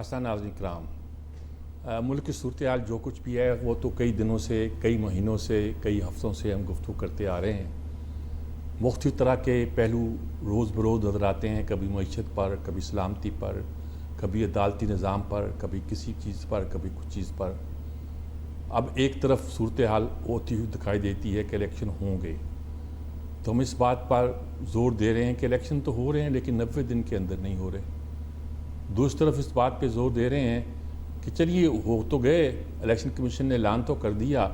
आसान नाज़रीन कराम, मुल्क की सूरत हाल जो कुछ भी है वो तो कई दिनों से, कई महीनों से, कई हफ्तों से हम गुफ्तगू करते आ रहे हैं। मुख्तलिफ तरह के पहलू रोज़ बरोज़ नज़र आते हैं, कभी मईशत पर, कभी सलामती पर, कभी अदालती निज़ाम पर, कभी किसी चीज़ पर, कभी कुछ चीज़ पर। अब एक तरफ सूरत हाल होती हुई दिखाई देती है कि इलेक्शन होंगे, तो हम इस बात पर ज़ोर दे रहे हैं कि इलेक्शन तो हो रहे हैं लेकिन 90 दिन के अंदर नहीं हो रहे। दूसरी तरफ इस बात पे ज़ोर दे रहे हैं कि चलिए हो तो गए, इलेक्शन कमीशन ने ऐलान तो कर दिया,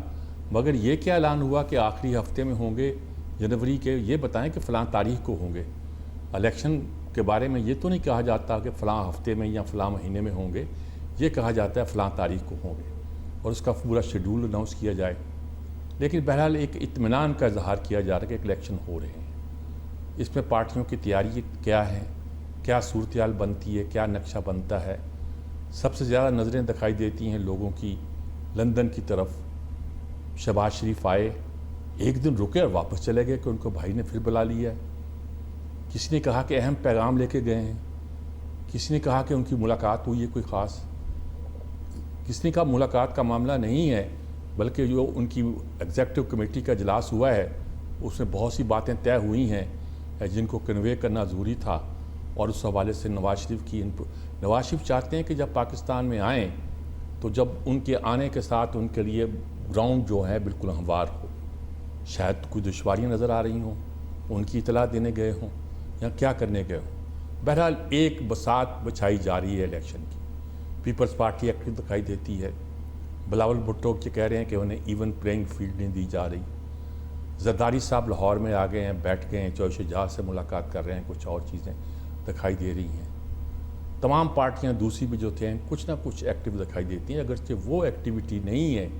मगर ये क्या ऐलान हुआ कि आखिरी हफ्ते में होंगे जनवरी के, ये बताएं कि फ़लाँ तारीख को होंगे। इलेक्शन के बारे में ये तो नहीं कहा जाता कि फ़लाँ हफ्ते में या फ़लाँ महीने में होंगे, ये कहा जाता है फ़लाँ तारीख को होंगे और उसका पूरा शेड्यूल अनाउंस किया जाए। लेकिन बहरहाल एक इत्मीनान का इजहार किया जा रहा है कि इलेक्शन हो रहे हैं। इसमें पार्टियों की तैयारी क्या है, क्या सूरत हाल बनती है, क्या नक्शा बनता है। सबसे ज़्यादा नज़रें दिखाई देती हैं लोगों की लंदन की तरफ। शहबाज शरीफ आए, एक दिन रुके और वापस चले गए कि उनको भाई ने फिर बुला लिया है। किसी ने कहा कि अहम पैगाम लेके गए हैं, किसी ने कहा कि उनकी मुलाकात हुई है कोई ख़ास, किसी ने कहा मुलाकात का मामला नहीं है, बल्कि जो उनकी एग्जेक्टिव कमेटी का इजलास हुआ है उसमें बहुत सी बातें तय हुई हैं जिनको कन्वे करना ज़रूरी था। और उस हवाले से नवाज शरीफ चाहते हैं कि जब पाकिस्तान में आएँ तो जब उनके आने के साथ उनके लिए ग्राउंड जो है बिल्कुल हमवार हो। शायद कोई दुश्वारियाँ नज़र आ रही हों, उनकी इतला देने गए हों या क्या करने गए हों। बहरहाल एक बसात बिछाई जा रही है इलेक्शन की। पीपल्स पार्टी एक्टिव दिखाई देती है। बिलावल भुट्टो के कह रहे हैं कि उन्हें इवन प्लेइंग फील्ड नहीं दी जा रही। जरदारी साहब लाहौर में आ गए हैं, बैठ गए हैं, चौशे जहाज से मुलाकात कर रहे हैं, कुछ और चीज़ें दिखाई दे रही हैं। तमाम पार्टियां दूसरी भी जो थे कुछ ना कुछ एक्टिव दिखाई देती हैं, अगरचे वो एक्टिविटी नहीं है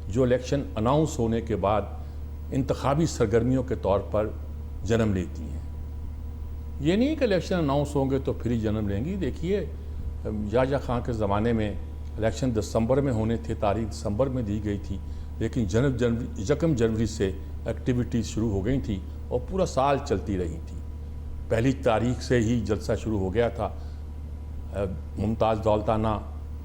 जो इलेक्शन अनाउंस होने के बाद इंतखाबी सरगर्मियों के तौर पर जन्म लेती हैं। ये नहीं कि इलेक्शन अनाउंस होंगे तो फिर ही जन्म लेंगी। देखिए याहिया खान के ज़माने में इलेक्शन दिसंबर में होने थे, तारीख दिसंबर में दी गई थी, लेकिन यकम जनवरी से एक्टिविटीज़ शुरू हो गई थी और पूरा साल चलती रही थी। पहली तारीख से ही जलसा शुरू हो गया था। मुमताज़ दौलताना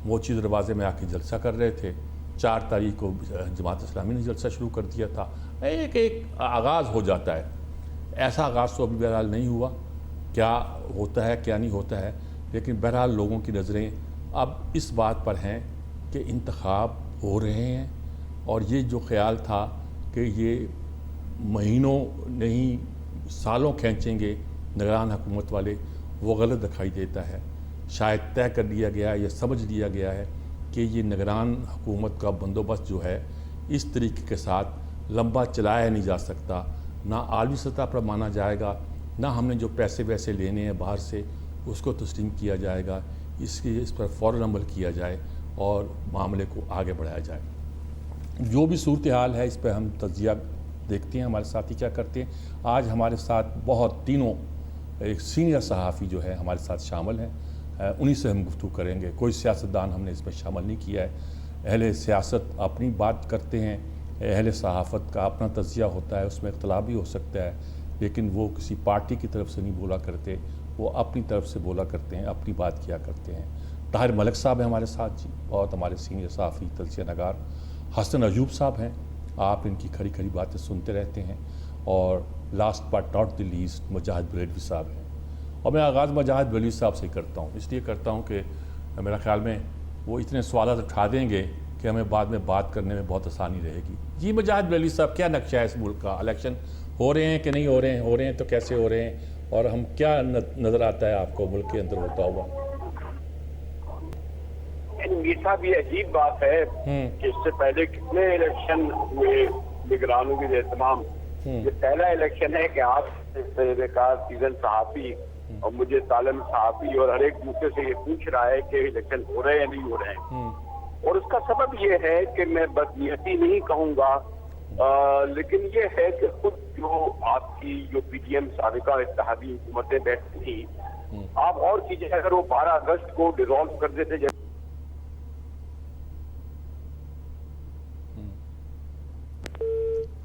मोची दरवाज़े में आके जलसा कर रहे थे। 4 तारीख को जमात इस्लामी ने जलसा शुरू कर दिया था। एक आगाज़ हो जाता है। ऐसा आगाज़ तो अभी बहरहाल नहीं हुआ, क्या होता है क्या नहीं होता है, लेकिन बहरहाल लोगों की नज़रें अब इस बात पर हैं कि इंतखाब हो रहे हैं। और ये जो ख्याल था कि ये महीनों नहीं सालों खींचेंगे निगरान हुकूमत वाले, वो गलत दिखाई देता है। शायद तय कर लिया गया है या समझ लिया गया है कि ये निगरान हुकूमत का बंदोबस्त जो है इस तरीके के साथ लंबा चलाया नहीं जा सकता, ना आलमी सतह पर माना जाएगा, ना हमने जो पैसे वैसे लेने हैं बाहर से उसको तस्लीम किया जाएगा। इस पर फ़ौरन अमल किया जाए और मामले को आगे बढ़ाया जाए। जो भी सूरत हाल है इस पर हम तजिया देखते हैं, हमारे साथी क्या करते हैं। आज हमारे साथ बहुत तीनों एक सीनियर सहाफ़ी जो है हमारे साथ शामिल हैं, उन्हीं से हम गुफ्तगू करेंगे। कोई सियासतदान हमने इसमें शामिल नहीं किया है। अहले सियासत अपनी बात करते हैं, अहले सहाफ़त का अपना तजिया होता है, उसमें इख्तलाफ भी हो सकता है, लेकिन वो किसी पार्टी की तरफ से नहीं बोला करते, वो अपनी तरफ से बोला करते हैं, अपनी बात किया करते हैं। ताहिर मलिक साहब हैं हमारे साथ जी, बहुत हमारे सीनियर सहाफ़ी तजिया नगार। हसन अयूब साहब हैं, आप इनकी खरी खरी बातें सुनते रहते हैं। और last but not the least Mujahid Barelvi साहब हैं। और मैं आगाज़ मुजाहिद बरेलवी साहब से करता हूँ, इसलिए करता हूँ कि मेरा ख्याल में वो इतने सवाल उठा देंगे कि हमें बाद में बात करने में बहुत आसानी रहेगी। जी मुजाहिद बरेलवी साहब, क्या नक्शा है इस मुल्क का? इलेक्शन हो रहे हैं कि नहीं हो रहे हैं? हो रहे हैं तो कैसे हो रहे हैं? और हम क्या नज़र आता है आपको मुल्क के अंदर होता हुआ? मीर साहब, ये अजीब बात है कि इससे पहले कितने इलेक्शन हुए निगरानों के एहतमाम। ये पहला इलेक्शन है कि आप सीजन सहाफ़ी और मुझे तालिम सहाफ़ी और हर एक दूसरे से ये पूछ रहा है कि इलेक्शन हो रहे हैं नहीं हो रहे हैं। और उसका सबब ये है कि मैं बदनीयती नहीं कहूँगा, लेकिन ये है कि खुद जो आपकी जो पीडीएम साबिका इत्तेहादी हुकूमतें बैठी थी, आप और चीजें अगर वो 12 अगस्त को डिसॉल्व कर देते,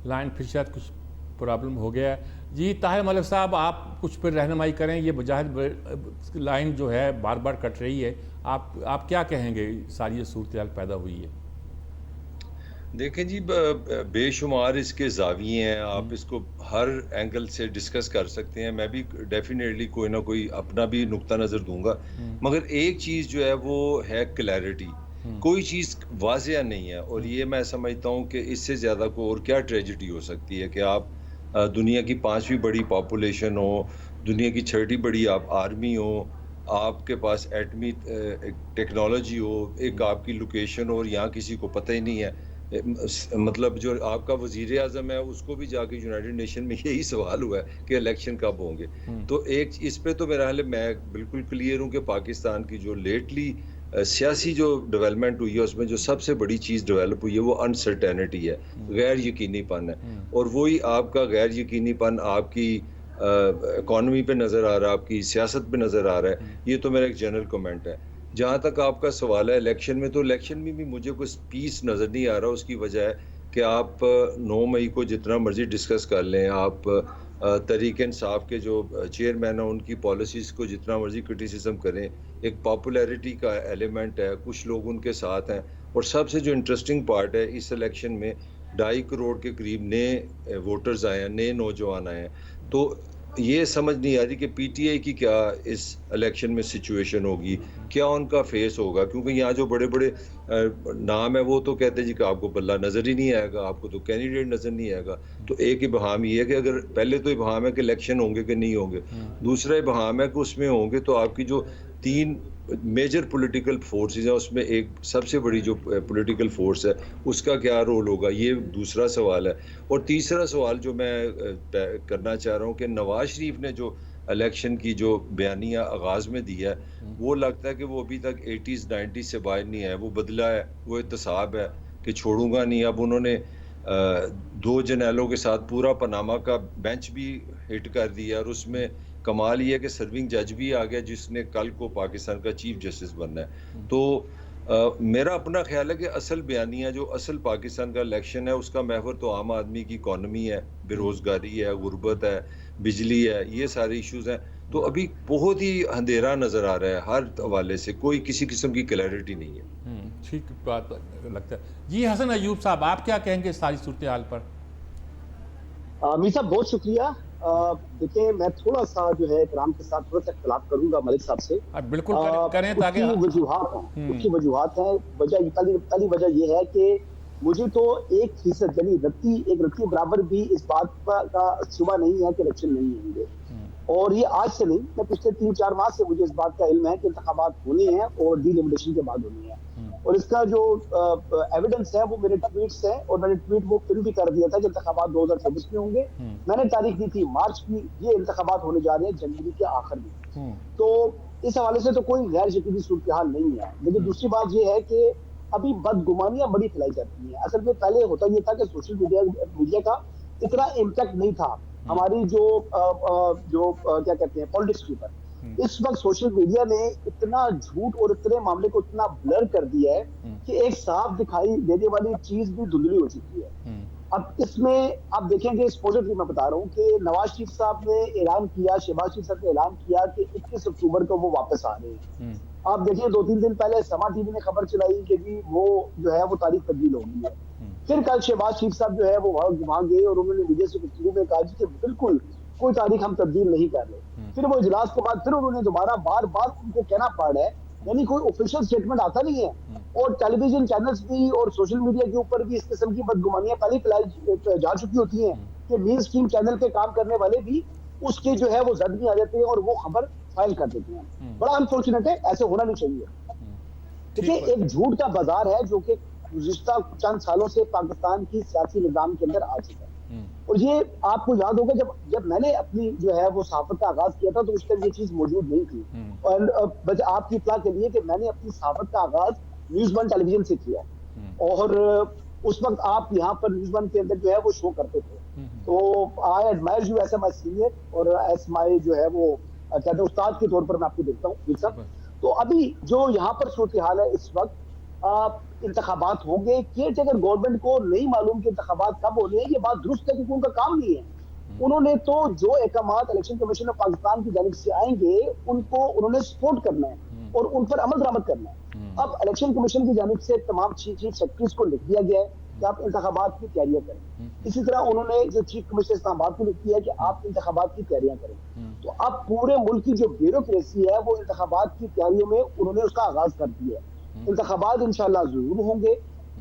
लाइन फिर शायद कुछ प्रॉब्लम हो गया है। जी ताहिर मलिक साहब, आप कुछ पर रहनुमाई करें, ये बजाहिर लाइन जो है बार बार कट रही है, आप क्या कहेंगे? सारी ये सूरत पैदा हुई है। देखें जी, बेशुमार इसके ज़ाविये हैं, आप इसको हर एंगल से डिस्कस कर सकते हैं। मैं भी डेफिनेटली कोई ना कोई अपना भी नुक्ता नज़र दूंगा, मगर एक चीज़ जो है वो है क्लैरिटी। कोई चीज़ वाज़िया नहीं है, और ये मैं समझता हूँ कि इससे ज़्यादा को और क्या ट्रेजिडी हो सकती है कि आप दुनिया की 5वीं बड़ी पॉपुलेशन हो, दुनिया की 6ठी बड़ी आप आर्मी हो, आपके पास एटमी टेक्नोलॉजी हो, एक आपकी लोकेशन हो और यहाँ किसी को पता ही नहीं है। मतलब जो आपका वजीर आज़म है उसको भी जाके यूनाइटेड नेशन में यही सवाल हुआ है कि इलेक्शन कब होंगे। तो एक इस पे तो मेरा हाल मैं बिल्कुल क्लियर हूँ कि पाकिस्तान की जो लेटली सियासी जो डेवलपमेंट हुई है उसमें जो सबसे बड़ी चीज़ डेवलप हुई है वो अनसर्टेनिटी है, गैर यकीनीपन है। और वही आपका गैर यकीनीपन आपकी इकॉनमी पे नज़र आ रहा है, आपकी सियासत पे नज़र आ रहा है। ये तो मेरा एक जनरल कमेंट है। जहाँ तक आपका सवाल है इलेक्शन में, तो इलेक्शन में भी मुझे कोई पीस नज़र नहीं आ रहा। उसकी वजह है कि आप 9 मई को जितना मर्जी डिस्कस कर लें, आप तहरीक इंसाफ के जो चेयरमैन हैं उनकी पॉलिसीज़ को जितना मर्जी क्रिटिसिज्म करें, एक पॉपुलैरिटी का एलिमेंट है, कुछ लोग उनके साथ हैं। और सबसे जो इंटरेस्टिंग पार्ट है, इस इलेक्शन में 2.5 करोड़ के करीब नए वोटर्स आए हैं, नए नौजवान आए हैं। तो ये समझ नहीं आ रही कि पीटीआई की क्या इस इलेक्शन में सिचुएशन होगी, क्या उनका फेस होगा, क्योंकि यहाँ जो बड़े बड़े नाम है वो तो कहते हैं जी कि आपको बल्ला नज़र ही नहीं आएगा, आपको तो कैंडिडेट नज़र नहीं आएगा। तो एक इबहाम ये है कि अगर पहले तो इबहाम है कि इलेक्शन होंगे कि नहीं होंगे, दूसरा इबहाम है कि उसमें होंगे तो आपकी जो 3 मेजर पॉलिटिकल फोर्सेस हैं उसमें एक सबसे बड़ी जो पॉलिटिकल फोर्स है उसका क्या रोल होगा, ये दूसरा सवाल है। और तीसरा सवाल जो मैं करना चाह रहा हूँ कि नवाज शरीफ ने जो इलेक्शन की जो बयानिया आगाज़ में दिया है, वो लगता है कि वो अभी तक 80s 90s से बाहर नहीं है। वो बदला है, वो एहतसाब है कि छोड़ूंगा नहीं। अब उन्होंने 2 जर्नैलों के साथ पूरा पनामा का बेंच भी हिट कर दिया, और उसमें कमाल ये है कि सर्विंग जज भी आ गया जिसने कल को पाकिस्तान का चीफ जस्टिस बनना है। तो मेरा अपना ख्याल है कि असल बयानिया जो असल पाकिस्तान का इलेक्शन है उसका महवर तो आम आदमी की इकॉनमी है, बेरोज़गारी है, गुर्बत है, बिजली है, ये सारे इश्यूज हैं। तो अभी बहुत ही अंधेरा नज़र आ रहा है, हर हवाले से कोई किसी किस्म की क्लैरिटी नहीं है। ठीक बात लगता है। जी हसन अयूब साहब, आप क्या कहेंगे सारी सूरत हाल पर? मीर साहब बहुत शुक्रिया। देखिए मैं थोड़ा सा जो है इकराम के साथ थोड़ा सा इख्तिलाफ करूंगा मलिक साहब से। बिल्कुल करें ताकि उसकी वजूहात है। वजह पहली वजह यह है कि मुझे तो 1% यानी रत्ती बराबर भी इस बात का शुबा नहीं है कि इलेक्शन नहीं होंगे। और ये आज से नहीं, मैं पिछले 3-4 माह से मुझे इस बात का इल्म है कि इंतखाबात होने हैं और डीलिमिटेशन के बाद होने हैं। और इसका जो एविडेंस है वो मेरे ट्वीट्स है, और मैंने ट्वीट वो फिर भी कर दिया था कि इंतखाबात 2024 में होंगे। मैंने तारीख दी थी मार्च की, ये इंतखाबात होने जा रहे हैं जनवरी के आखिर में। तो इस हवाले से तो कोई गैर यकीनी सूरत हाल नहीं है। लेकिन दूसरी बात ये है कि अभी बदगुमानियां बड़ी फैलाई जाती हैं। असल में पहले होता ये था कि सोशल मीडिया का इतना इम्पैक्ट नहीं था हमारी जो क्या कहते हैं पॉलिटिक्स के ऊपर। इस वक्त सोशल मीडिया ने इतना झूठ और इतने मामले को इतना ब्लर कर दिया है कि एक साफ दिखाई देने वाली चीज भी धुंधली हो चुकी है। अब इसमें आप देखेंगे, एक्सपोजर मैं बता रहा हूँ कि नवाज शरीफ साहब ने ऐलान किया, शहबाज शरीफ साहब ने ऐलान किया कि 21 अक्टूबर को वो वापस आ रहे हैं। आप देखिए 2-3 दिन पहले समा टीवी ने खबर चलाई कि जी वो जो है वो तारीख तब्दील हो गई है। फिर कल शहबाज शरीफ साहब जो है वो वहां गए और उन्होंने मीडिया से गुफ्तगू में कहा कि बिल्कुल कोई तारीख हम तब्दील नहीं कर रहे। फिर वो इजलास के बाद फिर उन्होंने दोबारा बार उनको कहना पड़ रहा है, यानी कोई ऑफिशियल स्टेटमेंट आता नहीं है। और टेलीविजन चैनल्स भी और सोशल मीडिया के ऊपर भी इस किस्म की बदगुमानियां पहले फैलाई जा चुकी होती हैं कि मेन स्ट्रीम चैनल के काम करने वाले भी उसके जो है वो जद में आ जाते हैं और वो खबर फाइल कर देते हैं। बड़ा अनफॉर्चुनेट है, ऐसे होना नहीं चाहिए। देखिए एक झूठ का बाजार है जो कि गुज़िश्ता चंद सालों से पाकिस्तान की सियासी निज़ाम के अंदर आ चुका है। और ये आपको याद होगा जब मैंने अपनी जो है वो सहाफत का आगाज किया था तो उस टाइम ये चीज मौजूद नहीं थी। और आपकी इत्तला के लिए कि मैंने अपनी सहाफत का आगाज न्यूज़ 1 टेलीविजन से किया, और उस वक्त आप यहाँ पर न्यूज़ 1 के अंदर जो है वो शो करते थे। तो I admire you as my senior और एज माय जो है वो कहते हैं उस्ताद के तौर पर मैं आपको देखता हूँ। तो अभी जो यहाँ पर सूरत हाल है इस वक्त, इंतखाबात होंगे, केयर टेकर गवर्नमेंट को नहीं मालूम कि इंतखाबात कब होने हैं। ये बात दुरुस्त है क्योंकि उनका काम नहीं है। उन्होंने तो जो अहकामात इलेक्शन कमीशन ऑफ पाकिस्तान की जानिब से आएंगे उनको उन्होंने सपोर्ट करना है और उन पर अमल दरामद करना है। अब इलेक्शन कमीशन की जानिब से तमाम चीफ सेक्रेटरीज को लिख दिया गया है कि आप इंतखाबात की तैयारियां करें। इसी तरह उन्होंने जो चीफ कमिश्नर इस्लामाबाद को लिख दिया है कि आप इंतखाबात की तैयारियां करें। तो अब पूरे मुल्क की जो ब्यूरोक्रेसी है वो इंतखाबात की तैयारियों में उन्होंने उसका आगाज कर दिया है। इंतखाबात इंशाल्लाह जरूर होंगे।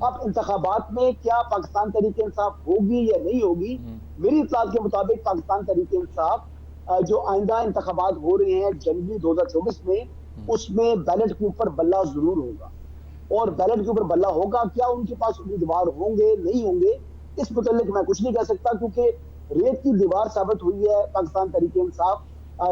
अब इंतखाबात में क्या पाकिस्तान तहरीक इंसाफ होगी या नहीं होगी, मेरी इत्तलात के मुताबिक पाकिस्तान तहरीक इंसाफ जो आइंदा इंतखाबात हो रहे हैं जनवरी 2024 में, उसमें बैलेट के ऊपर बल्ला जरूर होगा। और बैलेट के ऊपर बल्ला होगा, क्या उनके पास उम्मीदवार होंगे नहीं होंगे इस मुतल्लिक मैं कुछ नहीं कह सकता, क्योंकि रेत की दीवार साबित हुई है पाकिस्तान तहरीक इंसाफ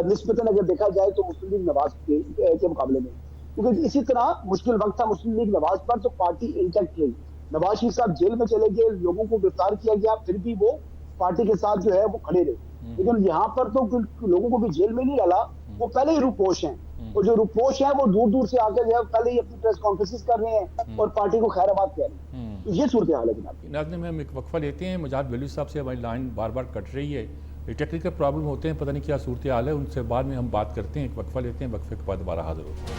निस्बतन अगर देखा जाए तो मुस्लिम लीग नवाज के मुकाबले में। क्योंकि इसी तरह मुश्किल वक्त था मुस्लिम लीग नवाज पर, तो पार्टी इंटैक्ट रही। नवाज शरीफ साहब जेल में चले गए, लोगों को गिरफ्तार किया गया, फिर भी वो पार्टी के साथ जो है वो खड़े रहे। लेकिन यहाँ पर तो लोगों को भी जेल में नहीं डाला, वो पहले ही रूपोश हैं। और जो रूपोश हैं वो दूर दूर से आकर जो है पहले ही अपनी प्रेस कॉन्फ्रेंसेस कर रहे हैं और पार्टी को खैराबाद कह रहे हैं। तो ये सूरत हाल है जनाब। नाज़रीन, हम एक वक्फा लेते हैं। मुजाहिद वैल्यू साहब से हमारी लाइन बार बार कट रही है, टेक्निकल प्रॉब्लम होते हैं, पता नहीं क्या सूरत हाल है, उनसे बाद में हम बात करते हैं। एक वक्फा लेते हैं, वक्फे के बाद दोबारा हाजिर होते हैं।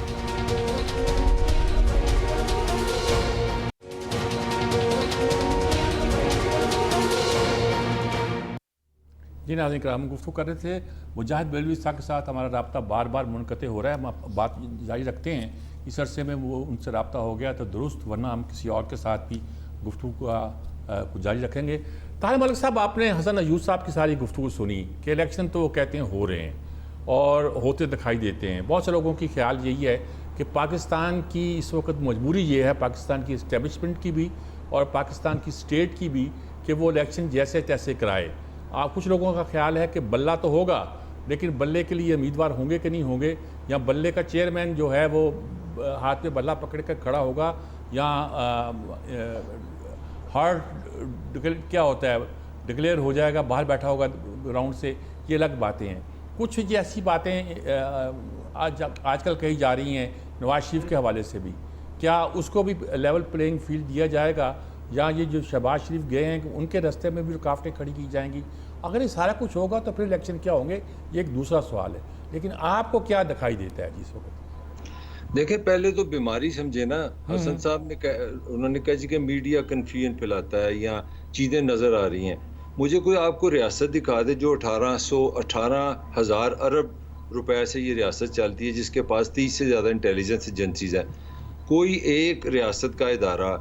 जी नाज़रीन कराम, हम गुफ्तगू कर रहे थे मुजाहिद वैल्यू साहब के साथ। हमारा रब्ता बार बार मुनक़ते हो रहा है, हम बात जारी रखते हैं। इस अरसे में वो उनसे रब्ता हो गया तो दुरुस्त, वरना हम किसी और के साथ भी गुफ्तगू को जारी रखेंगे। ताहिर मलिक साहब, आपने हसन अयूब साहब की सारी गुफ्तगू सुनी कि इलेक्शन तो वो कहते हैं हो रहे हैं और होते दिखाई देते हैं। बहुत से लोगों की ख्याल यही है कि पाकिस्तान की इस वक्त मजबूरी ये है, पाकिस्तान की इस्टेब्लिशमेंट की भी और पाकिस्तान की स्टेट की भी, कि वो इलेक्शन जैसे तैसे कराए। कुछ लोगों का ख्याल है कि बल्ला तो होगा, लेकिन बल्ले के लिए उम्मीदवार होंगे कि नहीं होंगे, या बल्ले का चेयरमैन जो है वो हाथ में बल्ला पकड़ कर खड़ा होगा, या हार्ड क्या होता है डिक्लेयर हो जाएगा, बाहर बैठा होगा ग्राउंड से। ये अलग बातें हैं। कुछ ये ऐसी बातें आजकल कही जा रही हैं नवाज शरीफ के हवाले से भी, क्या उसको भी लेवल प्लेइंग फील्ड दिया जाएगा, या ये जो शहबाज शरीफ गए हैं उनके रास्ते में भी रुकावटें खड़ी की जाएंगी? अगर ये सारा कुछ होगा तो फिर इलेक्शन क्या होंगे, ये एक दूसरा सवाल है। लेकिन आपको क्या दिखाई देता है जिस वक्त? देखिए, पहले तो बीमारी समझे ना, हसन साहब ने उन्होंने कहा जी कि मीडिया कन्फ्यूजन फैलाता है या चीज़ें नज़र आ रही हैं। मुझे कोई आपको रियासत दिखा दे जो 18,000 अरब रुपए से ये रियासत चलती है, जिसके पास 30 से ज़्यादा इंटेलिजेंस एजेंसीज हैं। कोई एक रियासत का इदारा,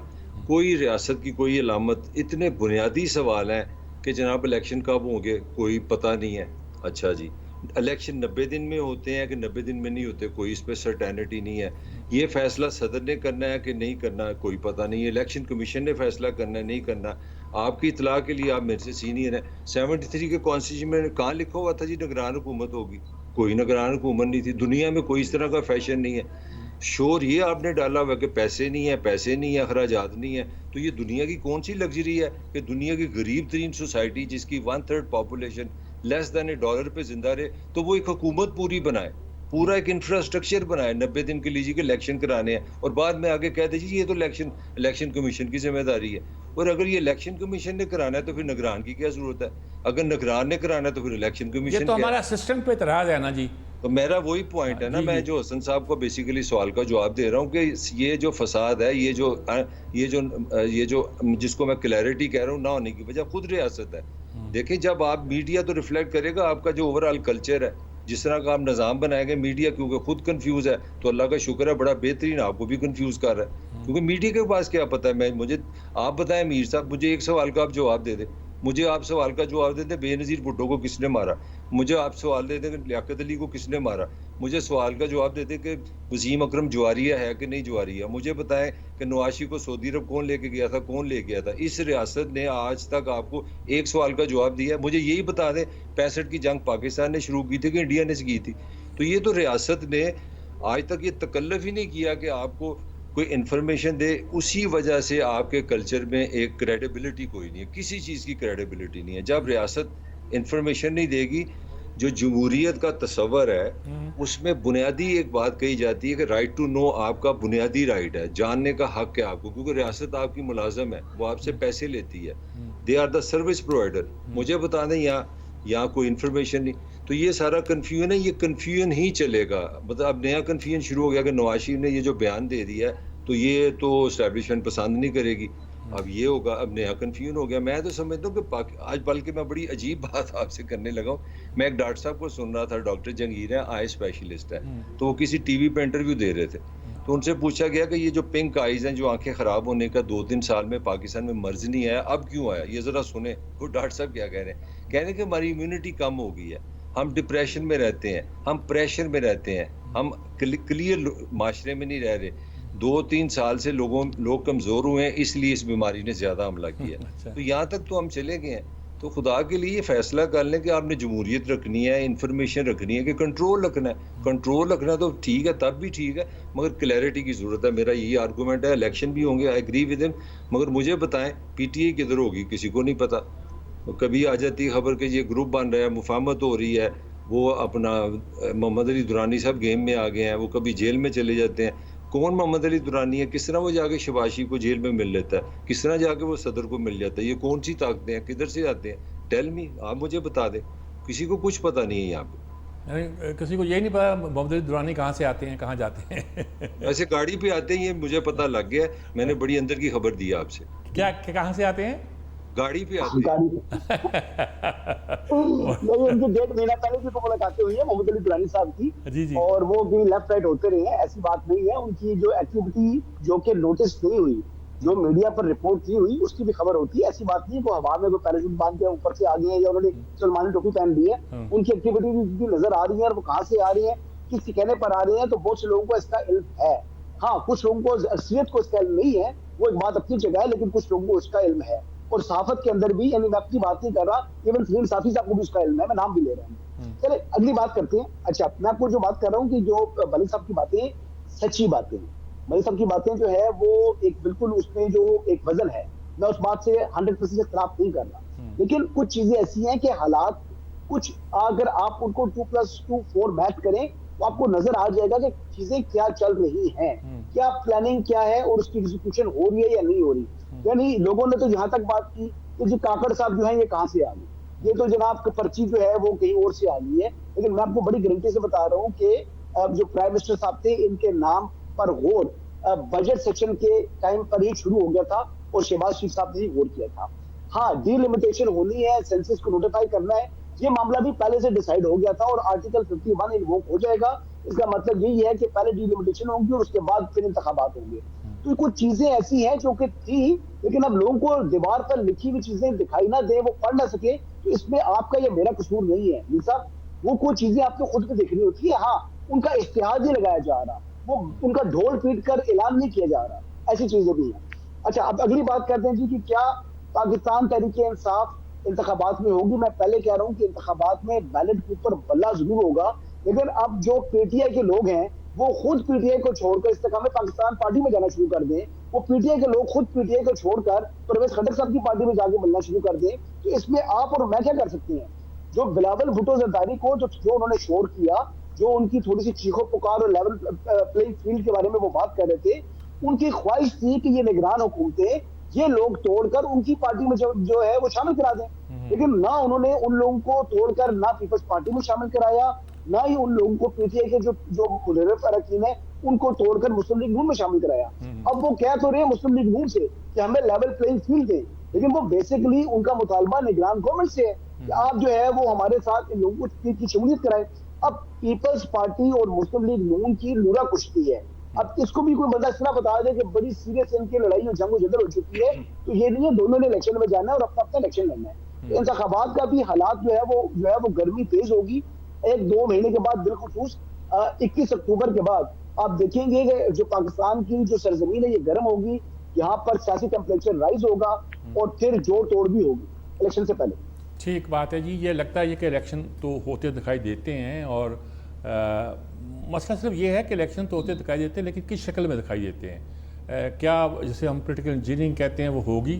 कोई रियासत की कोई अलामत, इतने बुनियादी सवाल हैं कि जनाब इलेक्शन कब होंगे कोई पता नहीं है। अच्छा जी, इलेक्शन 90 दिन में होते हैं कि 90 दिन में नहीं होते, कोई इस पर सर्टेनिटी नहीं है। ये फैसला सदर ने करना है कि नहीं करना, कोई पता नहीं है। इलेक्शन कमीशन ने फैसला करना है नहीं करना। आपकी इतला के लिए, आप मेरे से सीनियर हैं, 73 के कॉन्स्टिट्यूशन में कहाँ लिखा हुआ था जी निगरान हुकूमत होगी? कोई निगरान हुकूमत नहीं थी दुनिया में, कोई इस तरह का फैशन नहीं है। शोर ये आपने डाला हुआ कि पैसे नहीं है, अखराजात नहीं है। तो ये दुनिया की कौन सी लग्जरी है कि दुनिया की गरीब तरीन सोसाइटी जिसकी 1/3 पॉपुलेशन लेस देन $1 पे जिंदा रहे, तो वो एक हुकूमत पूरी बनाए, पूरा एक इंफ्रास्ट्रक्चर बनाए 90 दिन के लिए कि इलेक्शन कराने हैं, और बाद में आगे कह दीजिए ये तो इलेक्शन कमीशन की जिम्मेदारी है। और अगर ये इलेक्शन कमीशन ने कराना है तो फिर निगरान की क्या जरूरत है? अगर निगरान ने कराना है तो फिर इलेक्शन कमीशन, ये तो हमारा सिस्टम पे इतराज है ना जी। तो मेरा वही पॉइंट है ना, मैं जो हसन साहब को बेसिकली सवाल का जवाब दे रहा हूँ कि ये जो फसाद है, ये जो जिसको मैं क्लैरिटी कह रहा हूँ ना होने की वजह खुद रियासत है। देखिए, जब आप मीडिया तो रिफ्लेक्ट करेगा आपका जो ओवरऑल कल्चर है, जिस तरह का आप निज़ाम बनाएंगे। मीडिया क्योंकि खुद कंफ्यूज है, तो अल्लाह का शुक्र है बड़ा बेहतरीन आपको भी कंफ्यूज कर रहा है, क्योंकि मीडिया के पास क्या पता है। मुझे आप बताएं मीर साहब, मुझे एक सवाल का आप जवाब दे दें, मुझे आप सवाल का जवाब दे दें बेनज़ीर भुट्टो को किसने मारा, मुझे आप सवाल दे दें कि लियाकत अली को किसने मारा, मुझे सवाल का जवाब दे दें कि वसीम अकरम जुआरिया है कि नहीं जुआरिया, मुझे बताएं कि नवाशी को सऊदी अरब कौन लेके गया था, कौन ले गया था। इस रियासत ने आज तक आपको एक सवाल का जवाब दिया है? मुझे यही बता दें 65 की जंग पाकिस्तान ने शुरू की थी कि इंडिया ने की थी? तो ये तो रियासत ने आज तक ये तकल्लुफ़ ही नहीं किया कि आपको कोई इन्फॉर्मेशन दे। उसी वजह से आपके कल्चर में एक क्रेडिबिलिटी कोई नहीं है, किसी चीज़ की क्रेडिबिलिटी नहीं है। जब रियासत इन्फॉर्मेशन नहीं देगी, जो जमहूरियत का तस्वर है उसमें बुनियादी एक बात कही जाती है कि राइट टू नो आपका बुनियादी राइट है, जानने का हक है आपको, क्योंकि रियासत आपकी मुलाजम है, वो आपसे पैसे लेती है, they are the service provider. मुझे बता दें यहाँ यहाँ कोई इन्फॉर्मेशन नहीं, तो ये सारा कन्फ्यूजन है, ये कन्फ्यूजन ही चलेगा। मतलब अब नया कन्फ्यूजन शुरू हो गया कि नवाज शरीफ ने ये जो बयान दे दिया है तो ये तो इस्टेब्लिशमेंट पसंद नहीं करेगी, अब ये होगा, अब नया कन्फ्यूजन हो गया। मैं तो समझता हूँ कि आज बल्कि मैं बड़ी अजीब बात आपसे करने लगा हूँ, मैं एक डॉक्टर साहब को सुन रहा था, डॉक्टर जंगीर है, आई स्पेशलिस्ट है, तो वो किसी टीवी पे इंटरव्यू दे रहे थे, तो उनसे पूछा गया कि ये जो पिंक आइज हैं, जो आंखें खराब होने का 2-3 साल में पाकिस्तान में मर्ज नहीं आया, अब क्यों आया, ये जरा सुने। वो डॉक्टर साहब क्या कह रहे हैं, कह रहे हैं कि हमारी इम्यूनिटी कम हो गई है, हम डिप्रेशन में रहते हैं, हम प्रेशर में रहते हैं, हम क्लियर माशरे में नहीं रह रहे, 2-3 साल से लोग कमजोर हुए हैं, इसलिए इस बीमारी ने ज्यादा हमला किया। अच्छा। तो यहाँ तक तो हम चले गए हैं। तो खुदा के लिए ये फैसला कर लें कि आपने जमहूरियत रखनी है, इंफॉर्मेशन रखनी है, कि कंट्रोल रखना है। कंट्रोल रखना तो ठीक है, तब भी ठीक है, मगर क्लैरिटी की जरूरत है। मेरा यही आर्गूमेंट है। इलेक्शन भी होंगे, आई एग्री विद हिम, मगर मुझे बताएं पीटीआई किधर होगी, किसी को नहीं पता। कभी आ जाती है खबर कि ये ग्रुप बन रहा है, मुफाहमत हो रही है, वो अपना मोहम्मद अली दुरानी साहब गेम में आ गए हैं, वो कभी जेल में चले जाते हैं। कौन मोहम्मद अली दुरानी है, किस तरह वो जाके शबाशी को जेल में मिल लेता है, किस तरह जाके वो सदर को मिल जाता है, ये कौन सी ताकतें हैं, किधर से आते हैं, टेल मी, आप मुझे बता दें। किसी को कुछ पता नहीं है यहाँ पे। किसी को ये नहीं पता मोहम्मद अली दुरानी कहाँ से आते हैं, कहाँ जाते हैं। ऐसे गाड़ी पे आते हैं, ये मुझे पता लग गया, मैंने बड़ी अंदर की खबर दी आपसे। क्या कहाँ से आते हैं? गाड़ी पे आते हैं। नहीं, उनकी 1.5 महीना पहले की तो मुलाकातें हुई है मोहम्मद अली दुरानी साहब की, जी जी। और वो भी लेफ्ट राइट होते रहे हैं, ऐसी बात नहीं है। उनकी जो एक्टिविटी जो कि नोटिस नहीं हुई, जो मीडिया पर रिपोर्ट की हुई, उसकी भी खबर होती है। ऐसी बात नहीं है वो हवा में कोई पैराशूट बांध के ऊपर से आ गए हैं या उन्होंने सलमानी टोपी पहन ली है। उनकी एक्टिविटी भी नजर आ रही है, और वो कहाँ से आ रही है, किस कहने पर आ रही है, तो बहुत से लोगों को इसका इल्म है। हाँ, कुछ लोगों को अक्सरियत को इसका इल्म नहीं है, वो एक बात अपनी जगह है, लेकिन कुछ लोगों को इसका इल्म है। और सहाफत के अंदर भी, यानी मैं अपनी बात नहीं कर रहा, इवन फरीद साफी साहब को भी उसका इल्म है, मैं नाम भी ले रहा हूँ। चले अगली बात करते हैं। अच्छा, मैं आपको जो बात कर रहा हूँ कि जो मलिक साहब की बातें सच्ची बातें हैं, मलिक साहब की बातें जो है वो एक बिल्कुल उसमें जो एक वजन है, मैं उस बात से 100% इख्तिलाफ नहीं कर रहा, लेकिन कुछ चीजें ऐसी हैं कि हालात कुछ, अगर आप उनको 2+2 4 मैच करें तो आपको नजर आ जाएगा कि चीजें क्या चल रही हैं, क्या प्लानिंग क्या है और उसकी एग्जीक्यूशन हो रही है या नहीं हो रही। यानी लोगों ने तो यहाँ तक बात की कि जी काकड़ साहब जो है ये कहाँ से आ गए, ये तो जनाब पर्ची जो है वो कहीं और से आ गई है। लेकिन मैं आपको बड़ी गारंटी से बता रहा हूँ कि जो प्राइम मिनिस्टर साहब थे, इनके नाम पर गौर बजट सेशन के टाइम पर ही शुरू हो गया था, और शहबाज शरीफ साहब ने ही गौर किया था। हाँ, डीलिमिटेशन होनी है, सेंसस को नोटिफाई करना है, ये मामला भी पहले से डिसाइड हो गया था, और आर्टिकल 51 इन्वोक हो जाएगा। इसका मतलब यही है कि पहले डीलिमिटेशन होगी और उसके बाद फिर इंतखाबात होंगे। तो कुछ चीजें ऐसी हैं जो कि थी, लेकिन अब लोगों को दीवार पर लिखी हुई चीजें दिखाई ना दे, वो पढ़ ना सके, तो इसमें आपका या मेरा कसूर नहीं है। ये सब वो कुछ चीजें आपको खुद को देखनी होती है। हाँ, उनका इश्तिहार नहीं लगाया जा रहा, वो उनका ढोल पीट कर ऐलान नहीं किया जा रहा, ऐसी चीजें भी हैं। अच्छा, अब अगली बात करते हैं जी कि क्या पाकिस्तान तहरीक इंसाफ इंतखाबात में होगी। मैं पहले कह रहा हूँ कि इंतखाबात में बैलेट के ऊपर बल्ला जरूर होगा, लेकिन अब जो पीटीआई के लोग हैं वो खुद पीटीआई को छोड़कर इस्तेकाम पाकिस्तान पार्टी में जाना शुरू कर दें, वो पीटीआई के लोग खुद पीटीआई को छोड़कर परवेज खट्टर साहब की पार्टी में जाके मिलना शुरू कर दें, तो इसमें आप और मैं क्या कर सकते हैं। जो बिलावल भुट्टो जरदारी को जो उन्होंने शोर किया, जो उनकी थोड़ी सी चीखो पुकार और लेवल प्लेइंग फील्ड के बारे में वो बात कर रहे थे, उनकी ख्वाहिश थी कि ये निगरान हुकूमतें ये लोग तोड़कर उनकी पार्टी में जो है वो शामिल करा दें, लेकिन ना उन्होंने उन लोगों को तोड़कर ना पीपल्स पार्टी में शामिल कराया, ना ही उन लोगों को पीटीआई के जो मुदर्रिफ अरकान है उनको तोड़कर मुस्लिम लीग नून में शामिल कराया। अब वो कह तो रहे मुस्लिम लीग नून से कि हमें लेवल प्लेइंग फील्ड दें, लेकिन वो बेसिकली उनका मुतालबा निगरान गवर्नमेंट से है कि आप जो है वो हमारे साथ इन लोगों की शमूलियत कराएं। अब पीपल्स पार्टी और मुस्लिम लीग नून की लूरा कुश्ती है। अब इसको भी कोई बंदा इस तरह बता दे कि बड़ी सीरियस इनकी लड़ाई और जंग जदर हो चुकी है, तो ये नहीं है, दोनों ने इलेक्शन में जाना है और अपना अपना इलेक्शन लड़ना है। इंतखाबात का भी हालात जो है वो गर्मी तेज होगी 1-2 महीने के बाद, बिलखुसूस 21 अक्टूबर के बाद आप देखेंगे कि जो पाकिस्तान की जो सरजमीन है ये गर्म होगी, यहाँ पर सियासी टेम्परेचर राइज होगा और फिर जोड़ तोड़ भी होगी इलेक्शन से पहले। ठीक बात है जी। ये लगता है कि इलेक्शन तो होते दिखाई देते हैं, और मसला सिर्फ ये है कि इलेक्शन तो होते दिखाई देते हैं, लेकिन किस शक्ल में दिखाई देते हैं। क्या जैसे हम पॉलिटिकल इंजीनियरिंग कहते हैं वो होगी,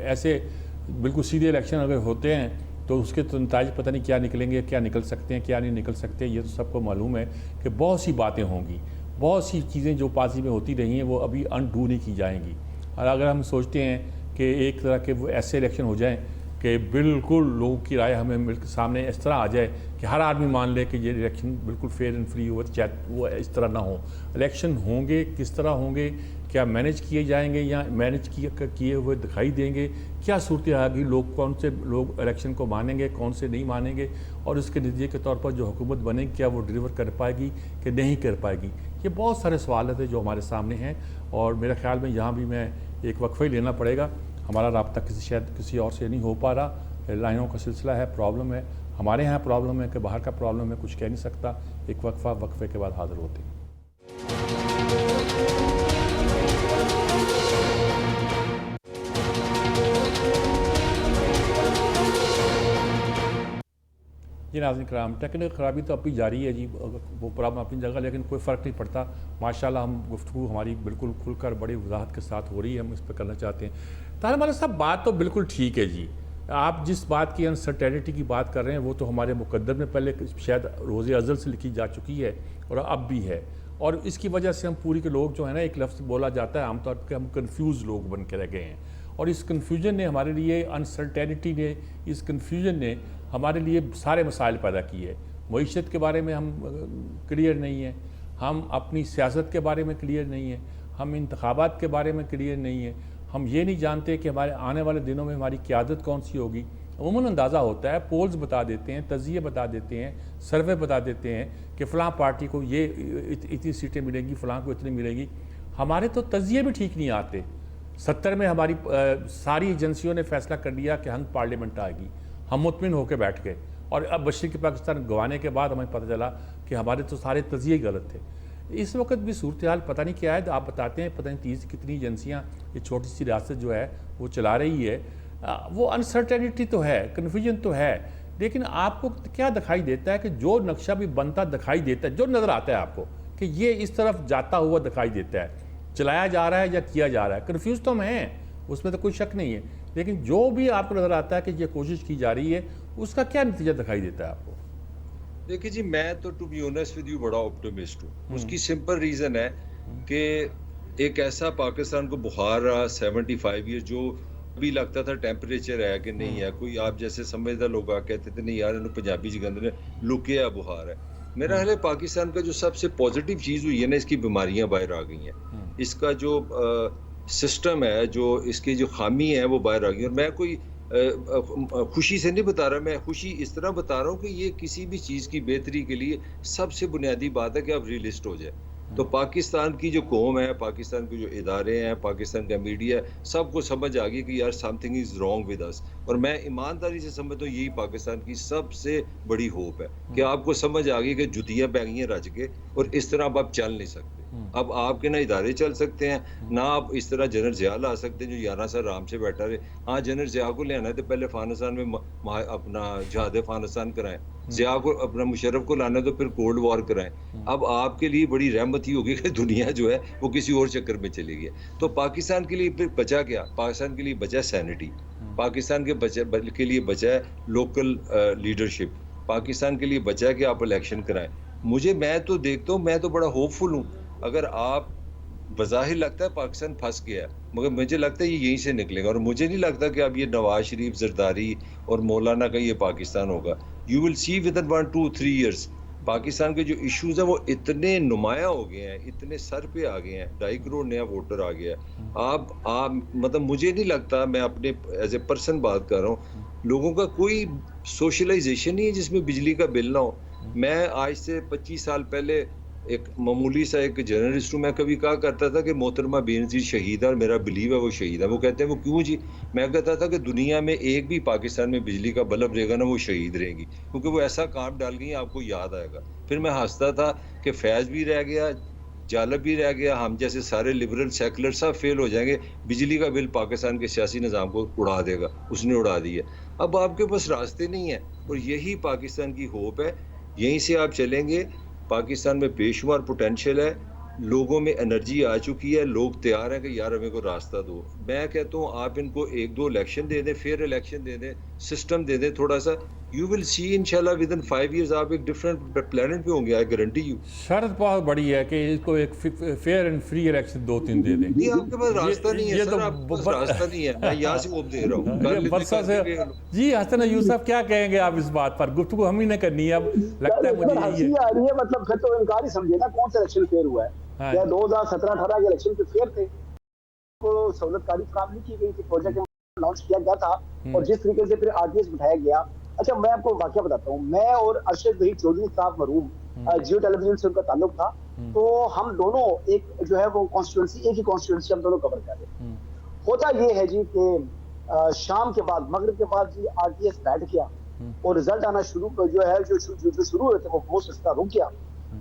ऐसे बिल्कुल सीधे इलेक्शन अगर होते हैं तो उसके तो नतीजे पता नहीं क्या निकलेंगे, क्या निकल सकते हैं, क्या नहीं निकल सकते। ये तो सबको मालूम है कि बहुत सी बातें होंगी, बहुत सी चीज़ें जो पार्टी में होती रही हैं वो अभी अनडू नहीं की जाएंगी। और अगर हम सोचते हैं कि एक तरह के वो ऐसे इलेक्शन हो जाएं कि बिल्कुल लोगों की राय हमें मिलकर सामने इस तरह आ जाए कि हर आदमी मान ले कि ये इलेक्शन बिल्कुल फेयर एंड फ्री हो, चाहे वो इस तरह ना हो। इलेक्शन होंगे किस तरह होंगे, क्या मैनेज किए जाएंगे या मैनेज किए हुए दिखाई देंगे, क्या सूरत आएगी, लोग कौन से लोग इलेक्शन को मानेंगे, कौन से नहीं मानेंगे, और उसके नतीजे के तौर पर जो हुकूमत बनेगी क्या वो डिलीवर कर पाएगी कि नहीं कर पाएगी। ये बहुत सारे सवाल थे जो हमारे सामने हैं, और मेरे ख्याल में यहाँ भी मैं एक वक्फा ही लेना पड़ेगा। हमारा राब्ता शायद किसी और से नहीं हो पा रहा, लाइनों का सिलसिला है, प्रॉब्लम है, हमारे यहाँ प्रॉब्लम है कि बाहर का प्रॉब्लम है, कुछ कह नहीं सकता। एक वक्फे के बाद हाजिर होते हैं। जी नाज़रीन कराम, टेक्निकल ख़राबी तो अभी जारी है जी, वो प्रॉब्लम अपनी जगह, लेकिन कोई फ़र्क नहीं पड़ता। माशाल्लाह हम गुफ्तगू हमारी बिल्कुल खुलकर बड़ी वजाहत के साथ हो रही है, हम इस पर करना चाहते हैं। ताहिर मलिक साहब, बात तो बिल्कुल ठीक है जी, आप जिस बात की अनसर्टेनिटी की बात कर रहे हैं वो तो हमारे मुकद्दर में पहले शायद रोज़ अज़ल से लिखी जा चुकी है और अब भी है, और इसकी वजह से हम पूरी के लोग जो है ना, एक लफ्ज़ बोला जाता है आमतौर पर, हम कन्फ्यूज़ लोग बन के रह गए हैं। और इस कन्फ्यूजन ने हमारे लिए, अनसर्टेनिटी ने, इस कन्फ्यूजन ने हमारे लिए सारे मसाइल पैदा किए। मईशत के बारे में हम क्लियर नहीं है, हम अपनी सियासत के बारे में क्लियर नहीं है, हम इंतखाबात के बारे में क्लियर नहीं है, हम ये नहीं जानते कि हमारे आने वाले दिनों में हमारी क़यादत कौन सी होगी। अमूमन अंदाज़ा होता है, पोल्स बता देते हैं, तज़िये बता देते हैं, सर्वे बता देते हैं कि फ़लाँ पार्टी को ये इतनी सीटें मिलेंगी, फ़लाँ को इतनी मिलेंगी। हमारे तो तज़िये भी ठीक नहीं आते। 70 में हमारी सारी एजेंसियों ने फैसला कर लिया कि हंग पार्लियामेंट आएगी, हम मुतमिन होकर बैठ गए, और अब मशरिक़ी पाकिस्तान गंवाने के बाद हमें पता चला कि हमारे तो सारे तज़िये गलत थे। इस वक्त भी सूरत हाल पता नहीं क्या है, आप बताते हैं पता नहीं 30 कितनी एजेंसियाँ ये छोटी सी रियासत जो है वो चला रही है। वो अनसर्टेनिटी तो है, कन्फ्यूजन तो है, लेकिन आपको क्या दिखाई देता है कि जो नक्शा भी बनता दिखाई देता है, जो नज़र आता है आपको कि ये इस तरफ जाता हुआ दिखाई देता है, चलाया जा रहा है या किया जा रहा है। कन्फ्यूज़ तो हम हैं, उसमें तो कोई शक नहीं है, लेकिन जो भी आपको नज़र आता है कि ये कोशिश की जा रही है, उसका क्या नतीजा दिखाई देता है आपको? देखिए जी, मैं तो to be honest with you बड़ा ऑप्टिमिस्ट हूँ। उसकी सिंपल रीज़न है कि एक ऐसा पाकिस्तान को बुखार रहा 75 ईयर, जो भी लगता था टेम्परेचर है कि नहीं है, कोई आप जैसे समझदार लोग कहते थे नहीं यार इन्होंने पंजाबी जगह ने लुके है बुखार है। मेरा ख्याल है पाकिस्तान का जो सबसे पॉजिटिव चीज़ हुई है ना, इसकी बीमारियां बाहर आ गई हैं, इसका जो सिस्टम है, जो इसकी जो खामी है वो बाहर आ गई। और मैं कोई खुशी से नहीं बता रहा, मैं खुशी इस तरह बता रहा हूँ कि ये किसी भी चीज़ की बेहतरी के लिए सबसे बुनियादी बात है कि आप रियलिस्ट हो जाए। तो पाकिस्तान की जो कौम है, पाकिस्तान के जो इदारे हैं, पाकिस्तान का मीडिया, सबको समझ आ गई कि यार something is wrong with us. और मैं ईमानदारी से समझता हूँ यही पाकिस्तान की सबसे बड़ी होप है कि आपको समझ आ गई कि जुतियाँ पै गई हैं रच के, और इस तरह अब आप चल नहीं सकते। अब आपके ना इदारे चल सकते हैं, ना आप इस तरह जनरल ज़िया ला सकते हैं जो 11 साल आराम से बैठा रहे। हाँ, जनरल ज़िया को ले आना है तो पहले अफगानिस्तान में अपना जहाद अफगानिस्तान कराएं, ज़िया को अपना मुशर्रफ को लाना है तो फिर कोल्ड वॉर कराएं। अब आपके लिए बड़ी रहमत ही होगी कि दुनिया जो है वो किसी और चक्कर में चली गई। तो पाकिस्तान के लिए फिर बचा क्या? पाकिस्तान के लिए बचा सैनिटी, पाकिस्तान के लिए बचा है लोकल लीडरशिप, पाकिस्तान के लिए बचा है कि आप इलेक्शन कराएं। मैं तो देखता हूँ, मैं तो बड़ा होपफुल हूँ। अगर आप बज़ाहिर लगता है पाकिस्तान फंस गया, मगर मुझे लगता है ये यहीं से निकलेगा, और मुझे नहीं लगता कि अब ये नवाज शरीफ, जरदारी और मौलाना का ये पाकिस्तान होगा। You will see with in 1-2-3 years Pakistan के जो इश्यूज हैं वो इतने नुमाया हो गए हैं, इतने सर पे आ गए हैं, 2.5 करोड़ नया वोटर आ गया। आप मतलब मुझे नहीं लगता, मैं अपने एज ए पर्सन बात कर रहा हूँ, लोगों का कोई सोशलाइजेशन नहीं है जिसमें बिजली का बिल ना हो। मैं आज से 25 साल पहले एक मामूली सा एक जर्नलिस्ट हूँ, मैं कभी कहा करता था कि मोहतरमा बेनज़ीर शहीद है और मेरा बिलीव है वो शहीद है। वो कहते हैं वो क्यों जी? मैं कहता था कि दुनिया में एक भी पाकिस्तान में बिजली का बल्ब रहेगा ना, वो शहीद रहेगी, क्योंकि वो ऐसा काम डाल गई आपको याद आएगा। फिर मैं हंसता था कि फैज़ भी रह गया, जालब भी रह गया, हम जैसे सारे लिबरल सेकुलर सब फेल हो जाएंगे, बिजली का बिल पाकिस्तान के सियासी निज़ाम को उड़ा देगा, उसने उड़ा दिया। अब आपके पास रास्ते नहीं है, और यही पाकिस्तान की होप है, यहीं से आप चलेंगे। पाकिस्तान में बेशुमार पोटेंशियल है, लोगों में एनर्जी आ चुकी है, लोग तैयार हैं कि यार हमें को रास्ता दो। मैं कहता हूँ आप इनको 1-2 इलेक्शन दे दें, फेयर इलेक्शन दे दें, सिस्टम दे दें थोड़ा सा, यू विल सी इंशाल्लाह विद इन 5 years आप एक डिफरेंट प्लेनेट पे होंगे, आई गारंटी यू। शर्त बहुत बड़ी है कि इसको एक फेयर एंड फ्री इलेक्शन 2-3 दे दें। नहीं, आपके पास रास्ता नहीं है ये सर, तो आपके पास रास्ता नहीं है। मैं यहाँ से वोट दे रहा हूँ, कर लेते बरसों से कर लेते। जी हसन यूसुफ क्या कहेंगे आप इस बात पर? गुफ्तगू हम ही ने करनी है, अब लगता है मुझे हंसी ये आ रही है, मतलब फिर तो इनकार ही समझिए ना, कौन सा इलेक्शन फेयर हुआ है? हाँ। क्या 2017-18 के इलेक्शन पे फेयर थे? को सहूलतकारी काम नहीं की गई थी, प्रोजेक्ट लॉन्च किया गया था और जिस तरीके से फिर आरटीएस बिठाया गया। अच्छा, मैं आपको वाकया बताता हूँ, मैं और अरशद वहीद चौधरी साहब मरहूम, जियो टेलीविजन से उनका ताल्लुक था, तो हम दोनों एक जो है वो कॉन्स्टिट्यूंसी, एक ही कॉन्स्टिट्यूंसी हम दोनों कवर कर रहे हैं। होता ये है जी कि शाम के बाद, मगरिब के बाद जी आरटीएस बैठ गया और रिजल्ट आना शुरू जो है जो शुरू हुए थे वो सिलसिला रुक गया।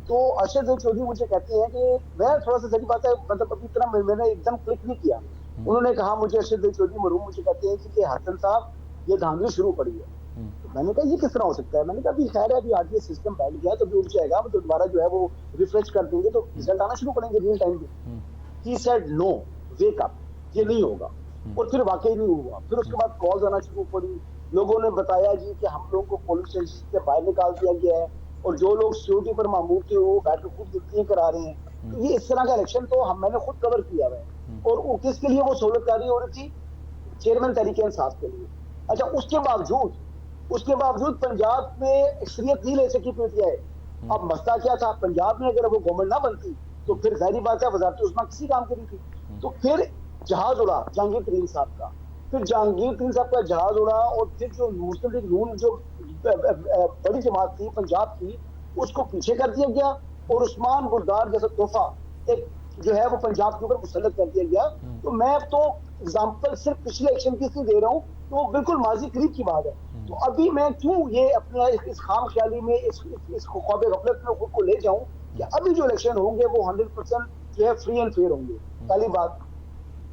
तो अरशद वहीद चौधरी मुझे कहते हैं कि मैं थोड़ा सा सही बात है, मतलब अभी इतना मैंने एकदम क्लिक नहीं किया। उन्होंने कहा मुझे, अरशद वहीद चौधरी मरहूम मुझे कहते हैं कि हसन साहब ये धांधली शुरू पड़ी है। तो मैंने कहा ये किस तरह हो सकता है? मैंने कहा अभी खैर है, अभी आरटीएस सिस्टम बैठ गया तो भी उठ जाएगा, तो दोबारा जो है वो रिफ्रेश कर देंगे तो रिजल्ट आना शुरू करेंगे रियल टाइम पे। He said no, wake up, ये नहीं होगा। और फिर वाकई नहीं हुआ। फिर उसके बाद कॉल्स आना शुरू पड़ी, लोगों ने बताया जी कि हम लोगों को पुलिस स्टेशन से बाहर निकाल दिया गया है और जो लोग सिक्योरिटी पर मामूर थे वो बैठ कर खुद गिनतियां करा रहे हैं। तो ये इस तरह का इलेक्शन तो मैंने खुद कवर किया है। और वो किसके लिए वो सहूलतकारी हो रही थी? चेयरमैन तहरीक इंसाफ के लिए। अच्छा, उसके बावजूद पंजाब में अक्सरियत नहीं ले सकी पीटीआई। अब मसला क्या था? पंजाब में अगर वो गवर्नमेंट ना बनती तो फिर जाहिर बात है वजारत उस्मा किसी काम की नहीं थी। तो फिर जहाज उड़ा जहांगीर तरीन साहब का, फिर जहांगीर तरीन साहब का जहाज उड़ा और फिर जो मुस्लिम लीग नून जो बड़ी जमात थी पंजाब की, उसको पीछे कर दिया गया और उस्मान बुलदार जैसा तोहफा एक जो है वो पंजाब के ऊपर मुसल्लत कर दिया गया। तो मैं तो एग्जाम्पल सिर्फ पिछले इलेक्शन की दे रहा हूँ, तो बिल्कुल माजी करीब की बात है। तो अभी मैं क्यों ये अपने इस खाम ख्याली में इस ख्वाब गफलत में खुद को ले जाऊं कि अभी जो इलेक्शन होंगे वो 100% जो है फ्री एंड फेयर होंगे। पहली बात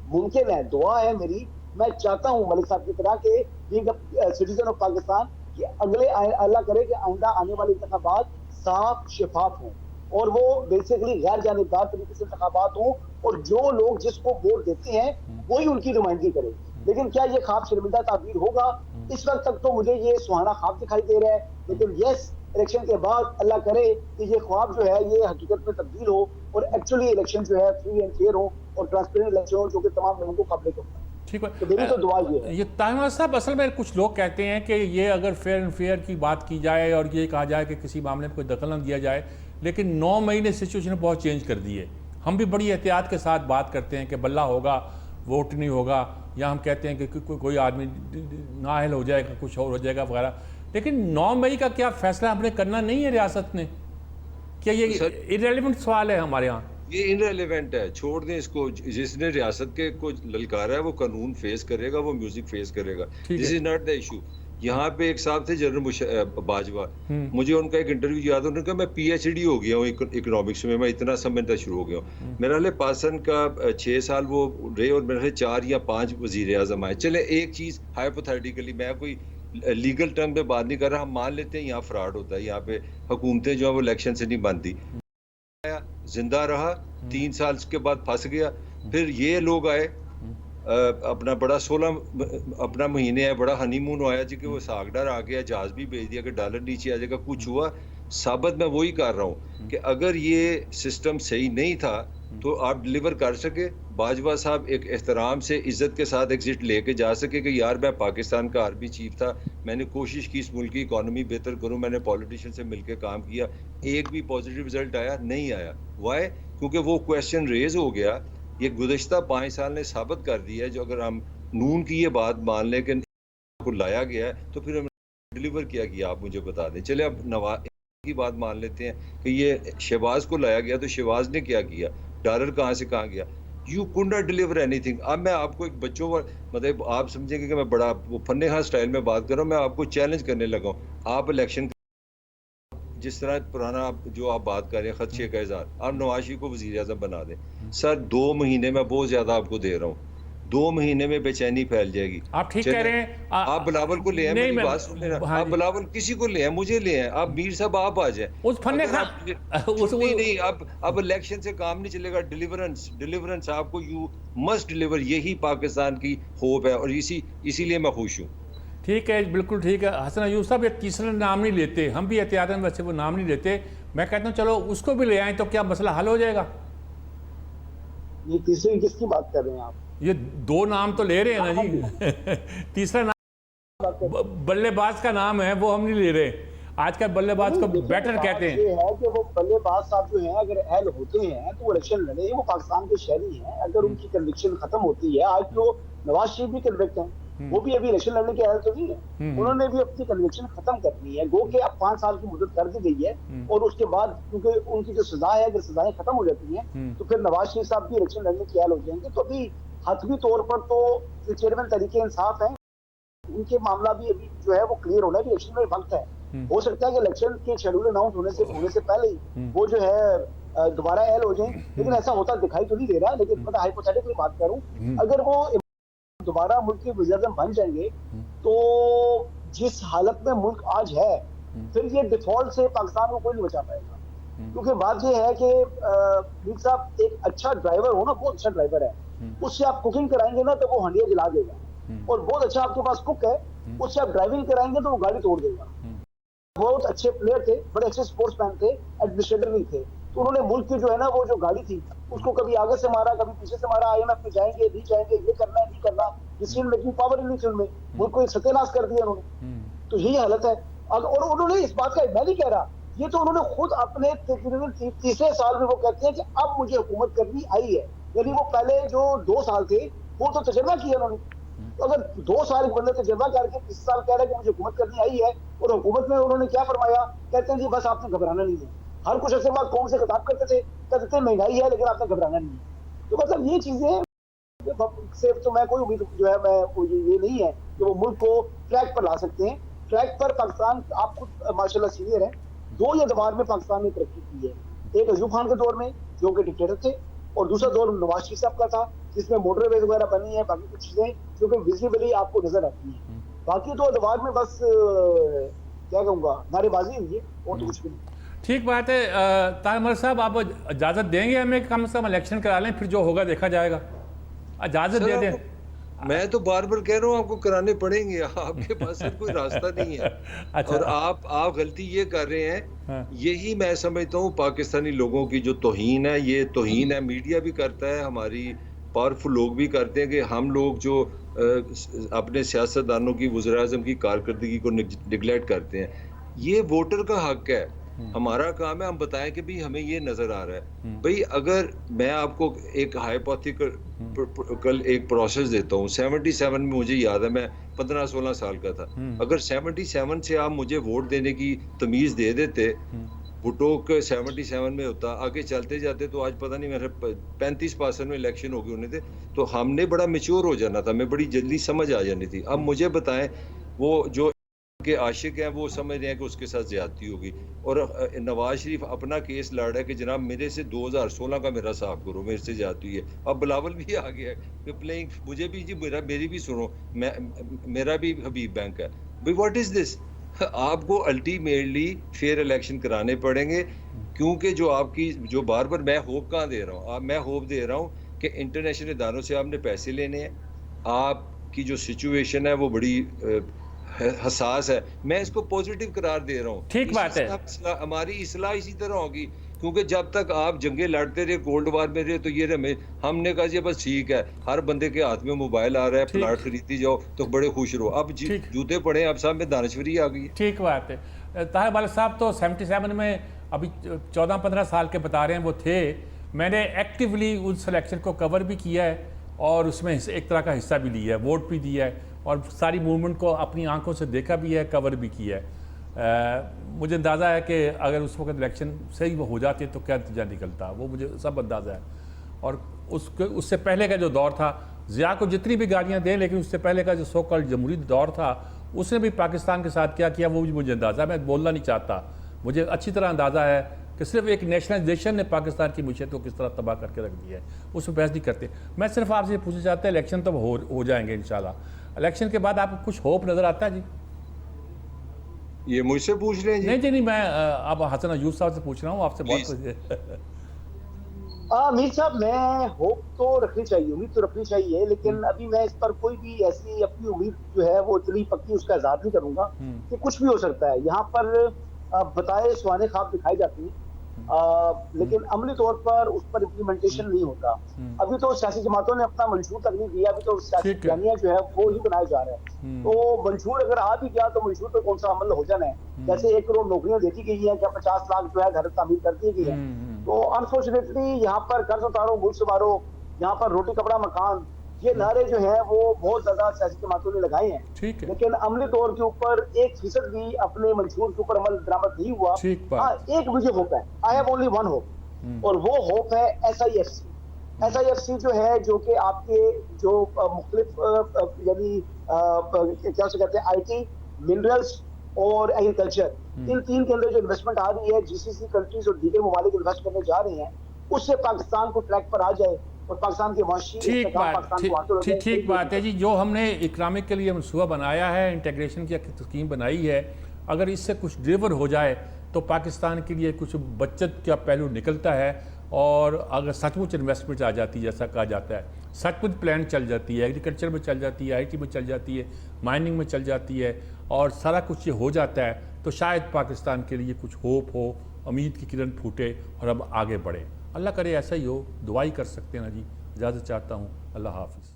मुमकिन है, दुआ है मेरी, मैं चाहता हूं मलिक साहब की तरह के सिटीजन ऑफ पाकिस्तान कि अगले अल्लाह करे कि आइंदा आने वाले इंतखाबात साफ शफाफ हों और वो बेसिकली गैर जानिबदार तरीके से इंतखाबात हों और जो लोग जिसको वोट देते हैं वही उनकी नुमाइंदगी करे। लेकिन क्या ये ख्वाब शर्मिंदा ताबीर होगा? इस वक्त तक तो मुझे ये सुहाना ख्वाब दिखाई दे रहा है, लेकिन यस, इलेक्शन के बाद अल्लाह करे कि ये ख्वाब जो है ये हकीकत में तब्दील हो और एक्चुअली इलेक्शन जो है फ्री एंड फेयर हो और ट्रांसपेरेंट इलेक्शन हो जो कि तमाम लोगों को काबिल हो। ठीक है, तो मेरी तो दुआ ये है। ये ताहिर साहब, असल में कुछ लोग कहते हैं कि ये अगर फेयर एंड फेयर की बात की जाए और ये कहा जाए कि किसी मामले में कोई दखल न दिया जाए, लेकिन 9 मई ने सिचुएशन बहुत चेंज कर दी है। हम भी बड़ी एहतियात के साथ बात करते हैं कि बल्ला होगा, वोट नहीं होगा, या हम कहते हैं कि कोई आदमी नाअहल हो जाएगा, कुछ और हो जाएगा वगैरह। लेकिन 9 मई का क्या फैसला हमने करना नहीं है रियासत ने? क्या ये इररिलेवेंट सवाल है हमारे यहाँ? ये इनरेलेवेंट है, छोड़ दें इसको। जिसने रियासत के को ललकारा है वो कानून फेस करेगा, वो म्यूजिक फेस करेगा। This is not the issue. यहाँ पे एक साहब थे जनरल बाजवा, मुझे उनका एक इंटरव्यू याद है, उन्होंने कहा मैं PhD हो गया हूँ इकोनॉमिक्स में, मैं इतना समझना शुरू हो गया हूँ। मेरा हाल पासन का 6 साल वो रहे और मेरे 4 या 5 वजीर आजम आए। चले एक चीज़ हाइपोथेटिकली, मैं कोई लीगल टर्म पे बात नहीं कर रहा, हम मान लेते हैं यहाँ फ्रॉड होता है, यहाँ पे हुकूमतें जो है वो इलेक्शन से नहीं बनती। जिंदा रहा, 3 साल के बाद फंस गया। फिर ये लोग आए, अपना बड़ा 16 अपना महीने है, बड़ा हनीमून आया जी कि वो सागडर आ गया, जहाज भी भेज दिया कि डॉलर नीचे आ जाएगा, कुछ हुआ। साबित मैं वही कर रहा हूँ कि अगर ये सिस्टम सही नहीं था तो आप डिलीवर कर सके। बाजवा साहब एक एहतराम से इज्जत के साथ एग्जिट लेके जा सके कि यार मैं पाकिस्तान का आर्मी चीफ था, मैंने कोशिश की इस मुल्क की इकॉनमी बेहतर करूं, मैंने पॉलिटिशियन से मिलकर काम किया, एक भी पॉजिटिव रिजल्ट आया नहीं आया। वाई? क्योंकि वो क्वेश्चन रेज हो गया। ये गुज़श्ता 5 साल ने साबित कर दिया है, जो अगर हम नून की ये बात मान लें कि को लाया गया है तो फिर हमने डिलीवर किया कि आप मुझे बता दें। चले अब नवाज की बात मान लेते हैं कि ये शहबाज को लाया गया, तो शहबाज ने क्या किया, डॉलर कहाँ से कहाँ गया? You could not deliver anything. अब मैं आपको एक बच्चों मतलब आप समझेंगे कि मैं बड़ा वो फन्ने खां स्टाइल में बात कर रहा हूँ, मैं आपको चैलेंज करने लगा हूँ। आप इलेक्शन जिस तरह पुराना आप जो आप बात कर रहे हैं खदशे का इज़हार, आप नवाज शरीफ को वज़ीर आज़म बना दें। सर 2 महीने में बहुत ज़्यादा आपको दे रहा हूँ, 2 महीने में बेचैनी फैल जाएगी। आप ठीक कह रहे हैं। आप बिलावल को ले आए, मेरी बात सुन लेना। आप बिलावल किसी को ले आए, मुझे ले आए, आप मीर साहब आप आ जाए। उस फन्ने खां नहीं, अब इलेक्शन से काम नहीं चलेगा। डिलीवरेंस आपको, यू मस्ट डिलीवर। यही पाकिस्तान की होप है और इसीलिए मैं खुश हूँ। ठीक है, बिल्कुल ठीक है। हसन अयूब साहब ये तीसरा नाम नहीं लेते, हम भी एहतियातन वैसे वो नाम नहीं लेते। मैं कहता हूँ चलो उसको भी ले आएँ तो क्या मसला हल हो जाएगा? ये तीसरी किसकी बात कर रहे हैं आप? ये दो नाम तो ले रहे हैं ना जी। तीसरा नाम बल्लेबाज का नाम है, वो हम नहीं ले रहे। आजकल बल्लेबाज को बैटर कहते हैं। ये है कि वो बल्लेबाज साहब जो हैं अगर अहल होते हैं तो वो इलेक्शन लड़े, वो पाकिस्तान के शहरी हैं। अगर उनकी कन्विक्शन खत्म होती है, आज तो नवाज शरीफ भी कन्विक्ट हैं, वो भी अभी इलेक्शन लड़ने के अहल तो नहीं है, उन्होंने भी अपनी कन्विक्शन खत्म करनी है। गो के अब 5 साल की मुद्दत कर दी गई है और उसके बाद क्योंकि उनकी जो सजा है, अगर सजाएं खत्म हो जाती हैं तो फिर नवाज शरीफ साहब भी इलेक्शन लड़ने के अहल हो जाएंगे। तो अभी हतमी तौर पर तो चेयरमैन तरीके इंसाफ है, उनके मामला भी अभी जो है वो क्लियर होना है। इलेक्शन में वक्त है, हो सकता है कि इलेक्शन के शेड्यूल अनाउंस होने से पहले ही वो जो है दोबारा एल हो जाए, लेकिन ऐसा होता दिखाई तो नहीं दे रहा। लेकिन मैं हाइपोथेटिकली बात करूं, अगर वो दोबारा मुल्क के वज़ीर-ए-आज़म बन जाएंगे तो जिस हालत में मुल्क आज है, फिर ये डिफॉल्ट से पाकिस्तान को कोई नहीं बचा पाएगा। क्योंकि बात ये है कि मीर साहब एक अच्छा ड्राइवर हो ना, बहुत अच्छा ड्राइवर है, उससे आप कुकिंग कराएंगे ना तो वो हंडिया जला देगा। और बहुत अच्छा आपके पास कुक है, उससे आप ड्राइविंग कराएंगे तो वो गाड़ी तोड़ देगा। बहुत अच्छे प्लेयर थे, बड़े अच्छे स्पोर्ट्समैन थे, एडमिनिस्ट्रेटर भी थे। तो उन्होंने मुल्क की जो है ना वो जो गाड़ी थी उसको कभी आगे से मारा, कभी पीछे से मारा। IMF में जाएंगे नहीं जाएंगे, ये करना है नहीं करना, डिसीजन मेकिंग पावर ही नहीं थी उनमें, मुल्क को एक सत्यानाश कर दिया उन्होंने। तो यही हालत है। और उन्होंने इस बात का, मैं नहीं कह रहा, ये तो उन्होंने खुद अपने तीसरे साल में वो कहते हैं कि अब मुझे हुकूमत करनी आई है। यानी वो पहले जो 2 साल थे वो तो तजर्बा किया उन्होंने। तो अगर 2 साल बंदे तजर्बा करके इस साल कह रहे हैं कि मुझे हुकूमत करनी आई है, और हुकूमत में उन्होंने क्या फरमाया, कहते हैं जी बस आपने घबराना नहीं है। हर कुछ ऐसे बात कौन से खिताब करते थे, कहते थे महंगाई है लेकिन आपने घबराना नहीं है। तो मतलब ये चीजें से तो मैं कोई उम्मीद जो है मैं ये नहीं है कि वो मुल्क को ट्रैक पर ला सकते हैं। ट्रैक पर पाकिस्तान, आप खुद माशाल्लाह सीनियर है, 2 या दौर में पाकिस्तान ने तरक्की की है। एक अयूब खान के दौर में जो कि डिक्टेटर थे, और दूसरा दौर नवाज शरीफ साहब का था जिसमें मोटरवे वगैरह बनी है, बाकी कुछ चीजें जो कि विजिबली आपको नजर आती है। बाकी तो दौर में बस क्या कहूँगा, नारेबाजी हुई है और तो कुछ भी नहीं। ठीक बात है। तारमल साहब, आप इजाज़त देंगे हमें कम से कम इलेक्शन करा लें, फिर जो होगा देखा जाएगा? इजाज़त दे दें। मैं तो बार बार कह रहा हूँ आपको कराने पड़ेंगे, आपके पास कोई रास्ता नहीं है। अच्छा। और आप गलती ये कर रहे हैं। हाँ। यही मैं समझता हूँ पाकिस्तानी लोगों की जो तौहीन है, ये तौहीन है, मीडिया भी करता है, हमारी पावरफुल लोग भी करते हैं कि हम लोग जो अपने सियासतदानों की, वज़ीर-ए-आज़म की कारकर्दगी को निगलेक्ट करते हैं। ये वोटर का हक है, हमारा काम है हम बताएं कि भाई हमें ये नजर आ रहा है। भाई अगर मैं आपको एक हाइपोथेटिकल एक प्रोसेस देता हूँ, 77 में मुझे याद है मैं 15-16 साल का था। अगर 77 से आप मुझे वोट देने की तमीज दे देते, भुट्टो के 77 में होता, आगे चलते जाते तो आज पता नहीं मेरे 35% में इलेक्शन हो गए होने थे, तो हमने बड़ा मेच्योर हो जाना था, मैं बड़ी जल्दी समझ आ जानी थी। अब मुझे बताएं, वो जो के आशिक हैं वो समझ रहे हैं कि उसके साथ ज्यादती होगी, और नवाज शरीफ अपना केस लड़ रहा है कि जनाब मेरे से 2016 का मेरा साफ करो, मेरे से ज्यादती हुई है। अब बिलावल भी आ गया है प्लेइंग, मुझे भी जी मेरी भी सुनो, मेरा भी हबीब बैंक है। भाई व्हाट इज दिस? आपको अल्टीमेटली फेयर इलेक्शन कराने पड़ेंगे, क्योंकि जो आपकी जो बार बार मैं होप कहाँ दे रहा हूँ, मैं होप दे रहा हूँ कि इंटरनेशनल इदारों से आपने पैसे लेने हैं, आपकी जो सिचुएशन है वो बड़ी हसास है, मैं इसको पॉजिटिव करार दे रहा हूँ। ठीक बात है। हमारी इस्लाह इसी तरह होगी, क्योंकि जब तक आप जंगे लड़ते रहे, कोल्ड वार में रहे, तो ये हमने कहा जी बस ठीक है, हर बंदे के हाथ में मोबाइल आ रहा है, प्लाट खरीदी जाओ तो बड़े खुश रहो। अब जूते पड़े, अब साहब में दानश्वरी आ गई है। ठीक बात है। ताहिर वाले साहब तो 77 में अभी 14-15 साल के बता रहे हैं वो थे। मैंने एक्टिवली उस सिलेक्शन को कवर भी किया है और उसमें एक तरह का हिस्सा भी लिया है, वोट भी दिया है, और सारी मूवमेंट को अपनी आंखों से देखा भी है, कवर भी किया है। मुझे अंदाज़ा है कि अगर उस वक्त इलेक्शन सही वो हो जाती तो क्या नतीजा निकलता, वो मुझे सब अंदाज़ा है। और उससे पहले का जो दौर था, ज़िया को जितनी भी गालियाँ दें, लेकिन उससे पहले का जो सो कॉल्ड जमहूरी दौर था, उसने भी पाकिस्तान के साथ क्या किया वो भी मुझे अंदाज़ा है। मैं बोलना नहीं चाहता, मुझे अच्छी तरह अंदाज़ा है कि सिर्फ एक नेशनलाइजेशन ने पाकिस्तान की मीशत को किस तरह तबाह करके रख दिया है, उसमें बहस नहीं करते। मैं सिर्फ आपसे पूछना चाहता हूँ, इलेक्शन तो हो जाएंगे इंशाल्लाह, इलेक्शन के बाद आपको कुछ होप नज़र आता है जी? ये मुझसे पूछ रहे हैं जी? नहीं, मैं अब हसन अयूब साहब से पूछ रहा हूँ, आपसे बहुत मीर साहब, मैं होप तो रखनी चाहिए, उम्मीद तो रखनी चाहिए, लेकिन अभी मैं इस पर कोई भी ऐसी अपनी उम्मीद जो है वो इतनी पक्की उसका इज़हार नहीं करूंगा कि कुछ भी हो सकता है। यहाँ पर बताए सुहाने ख्वाब दिखाई जाती हैं, लेकिन अमली तौर पर उस पर इम्प्लीमेंटेशन नहीं होता। अभी तो सियासी जमातों ने अपना मंशूर तक नहीं दिया, अभी तो सियासी ठीक है। बयानिया जो है वो ही बनाया जा रहा है। तो मंशूर अगर आ भी गया तो मंशूर पर कौन सा अमल हो जाना है। जैसे 1 करोड़ नौकरियां देती गई हैं, क्या 50 लाख जो है घर तामीर कर दी गई है। तो अनफॉर्चुनेटली यहाँ पर कर्ज उतारो, मुल्क संवारो, यहाँ पर रोटी कपड़ा मकान, ये नारे जो है वो बहुत ज्यादा सियासी जमातों ने लगाए हैं। ठीक है। लेकिन अमली तौर के ऊपर 1% भी अपने मंशूर के ऊपर अमल दरामद नहीं हुआ। ठीक बात। हाँ, एक मुझे होप है, I have only one hope, और वो होप है SIFC। SIFC जो है, जो कि आपके जो मुख्तलिफ यानी क्या से कहते हैं, IT, मिनरल्स और एग्रीकल्चर, इन 3 के अंदर जो इन्वेस्टमेंट आ रही है, GCC कंट्रीज और दीगर ममालिक इन्वेस्ट करने जा रहे हैं, उससे पाकिस्तान को ट्रैक पर आ जाए और पाकिस्तान की माशी ठीक बात है जी। जो हमने इकरामिक के लिए मनसूबा बनाया है, इंटीग्रेशन की स्कीम बनाई है, अगर इससे कुछ डिलीवर हो जाए तो पाकिस्तान के लिए कुछ बचत का पहलू निकलता है। और अगर सचमुच इन्वेस्टमेंट आ जाती है, जैसा कहा जाता है, सचमुच प्लान चल जाती है, एग्रीकल्चर में चल जाती है, IT में चल जाती है, माइनिंग में चल जाती है, और सारा कुछ ये हो जाता है, तो शायद पाकिस्तान के लिए कुछ होप हो, उम्मीद की किरण फूटे और अब आगे बढ़े। अल्लाह करे ऐसा ही हो, दुआ ही कर सकते हैं ना जी। इजाज़त चाहता हूँ, अल्लाह हाफिज़।